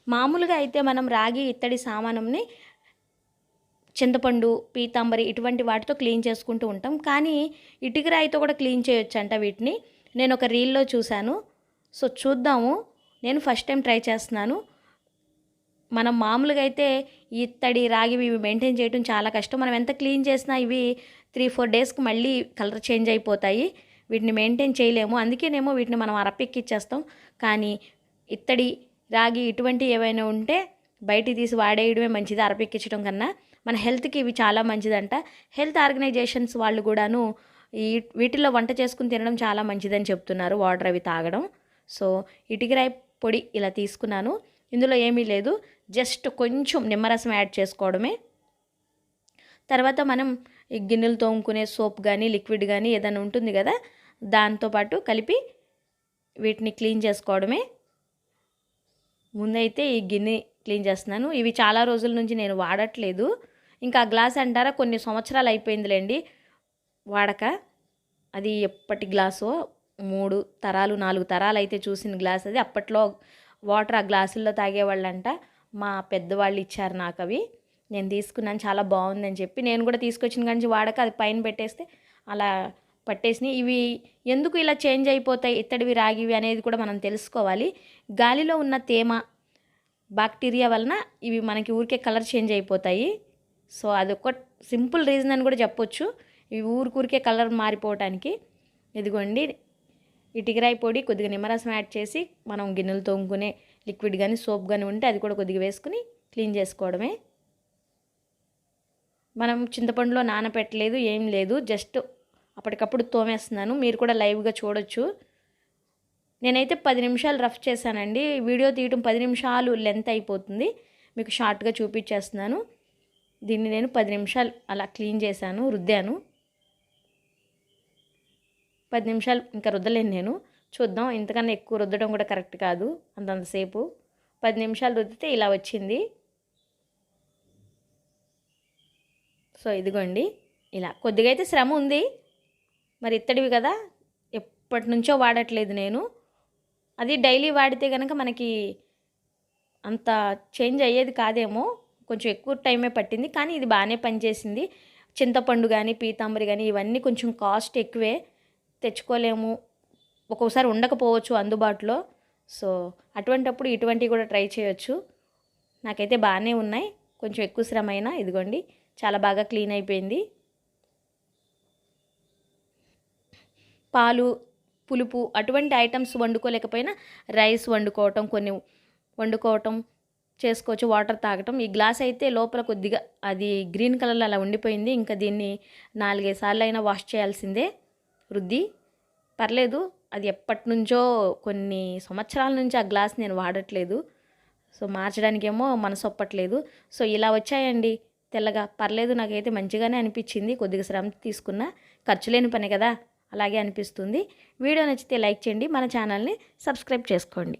మామూలుగా అయితే మనం రాగి ఇత్తడి సామానంని చింతపండు, పీతాంబరి ఇటువంటి వాటితో క్లీన్ చేసుకుంటూ ఉంటాం. కానీ ఇటుక రాయితో కూడా క్లీన్ చేయొచ్చంట వీటిని. నేను ఒక రీల్‌లో చూశాను. సో చూద్దాము. నేను ఫస్ట్ టైం ట్రై చేస్తున్నాను. మనం మామూలుగా అయితే ఇత్తడి, రాగివి ఇవి మెయింటైన్ చేయడం చాలా కష్టం. మనం ఎంత క్లీన్ చేసినా ఇవి 3, 4 డేస్‌కి మళ్ళీ కలర్ చేంజ్ అయిపోతాయి. వీటిని మెయింటైన్ చేయలేము. అందుకేనేమో వీటిని మనం అరపెక్కిచ్చేస్తాం. కానీ ఇత్తడి, రాగి ఇటువంటివి ఏవైనా ఉంటే బయటికి తీసి వాడేయడమే మంచిది అరపెక్కించడం కన్నా. మన హెల్త్‌కి ఇవి చాలా మంచిదంట. హెల్త్ ఆర్గనైజేషన్స్ వాళ్ళు కూడాను వీటిల్లో వంట చేసుకుని తినడం చాలా మంచిదని చెప్తున్నారు. వాటర్ అవి తాగడం. సో ఇటుకరాయి పొడి ఇలా తీసుకున్నాను. ఇందులో ఏమీ లేదు. జస్ట్ కొంచెం నిమ్మరసం యాడ్ చేసుకోవడమే. తర్వాత మనం ఈ గిన్నెలు తోముకునే సోప్ కానీ లిక్విడ్ కానీ ఏదైనా ఉంటుంది కదా, దాంతోపాటు కలిపి వీటిని క్లీన్ చేసుకోవడమే. ముందైతే ఈ గిన్నె క్లీన్ చేస్తున్నాను. ఇవి చాలా రోజుల నుంచి నేను వాడట్లేదు. ఇంకా గ్లాస్ అంటారా కొన్ని సంవత్సరాలు అయిపోయిందిలేండి వాడక. అది ఎప్పటి గ్లాసో 3 తరాలు 4 తరాలు అయితే చూసిన గ్లాస్ అది. అప్పట్లో వాటర్ ఆ గ్లాసుల్లో తాగేవాళ్ళంట. మా పెద్దవాళ్ళు ఇచ్చారు నాకు అవి. నేను తీసుకున్నాను, చాలా బాగుందని చెప్పి. నేను కూడా తీసుకొచ్చిన కాంచి వాడక అది పైన పెట్టేస్తే అలా పట్టేసినాయి. ఇవి ఎందుకు ఇలా చేంజ్ అయిపోతాయి ఇత్తడివి రాగివి అనేది కూడా మనం తెలుసుకోవాలి. గాలిలో ఉన్న తేమ బ్యాక్టీరియా వలన ఇవి మనకి ఊరికే కలర్ చేంజ్ అయిపోతాయి. సో అదొక సింపుల్ రీజన్ అని కూడా చెప్పొచ్చు ఇవి ఊరికే కలర్ మారిపోవటానికి. ఇదిగోండి ఇటుకరాయి పొడి, కొద్దిగా నిమ్మరసం యాడ్ చేసి మనం గిన్నెలు తోముకునే లిక్విడ్ కానీ సోప్ కానీ ఉంటే అది కూడా కొద్దిగా వేసుకుని క్లీన్ చేసుకోవడమే. మనం చింతపండులో నానపెట్టలేదు, ఏం లేదు, జస్ట్ అప్పటికప్పుడు తోమేస్తున్నాను. మీరు కూడా లైవ్గా చూడొచ్చు. నేనైతే 10 నిమిషాలు రఫ్ చేశానండి. వీడియో తీయటం 10 నిమిషాలు లెంత్ అయిపోతుంది. మీకు షార్ట్గా చూపించేస్తున్నాను. దీన్ని నేను 10 నిమిషాలు అలా క్లీన్ చేశాను, రుద్దాను. 10 నిమిషాలు ఇంకా రుద్దలేను నేను. చూద్దాం, ఇంతకన్నా ఎక్కువ రుద్దడం కూడా కరెక్ట్ కాదు అంతంతసేపు. 10 నిమిషాలు రుద్దితే ఇలా వచ్చింది. సో ఇదిగోండి ఇలా. కొద్దిగా అయితే శ్రమ ఉంది, మరి ఇత్తడివి కదా, ఎప్పటి నుంచో వాడట్లేదు నేను. అది డైలీ వాడితే కనుక మనకి అంత చేంజ్ అయ్యేది కాదేమో, కొంచెం ఎక్కువ టైమే పట్టింది. కానీ ఇది బాగానే పనిచేసింది. చింతపండు కానీ పీతాంబరి కానీ ఇవన్నీ కొంచెం కాస్ట్ ఎక్కువే, తెచ్చుకోలేము, ఒక్కోసారి ఉండకపోవచ్చు అందుబాటులో. సో అటువంటప్పుడు ఇటువంటివి కూడా ట్రై చేయొచ్చు. నాకైతే బాగానే ఉన్నాయి, కొంచెం ఎక్కువ శ్రమ అయినా. ఇదిగోండి చాలా బాగా క్లీన్ అయిపోయింది. పాలు, పులుపు అటువంటి ఐటమ్స్ వండుకోలేకపోయినా రైస్ వండుకోవటం, కొన్ని వండుకోవటం చేసుకోవచ్చు, వాటర్ తాగటం. ఈ గ్లాస్ అయితే లోపల కొద్దిగా అది గ్రీన్ కలర్లో అలా ఉండిపోయింది. ఇంకా దీన్ని 4-5 సార్లు అయినా వాష్ చేయాల్సిందే రుద్ది. పర్లేదు, అది ఎప్పటి నుంచో కొన్ని సంవత్సరాల నుంచి ఆ గ్లాస్ నేను వాడట్లేదు. సో మార్చడానికేమో మనసు ఒప్పట్లేదు. సో ఇలా వచ్చాయండి తెల్లగా. పర్లేదు, నాకైతే మంచిగానే అనిపించింది. కొద్దిగా శ్రమ తీసుకున్నా, ఖర్చు లేని పని కదా, అలాగే అనిపిస్తుంది. వీడియో నచ్చితే లైక్ చేయండి, మన ఛానల్ని సబ్స్క్రైబ్ చేసుకోండి.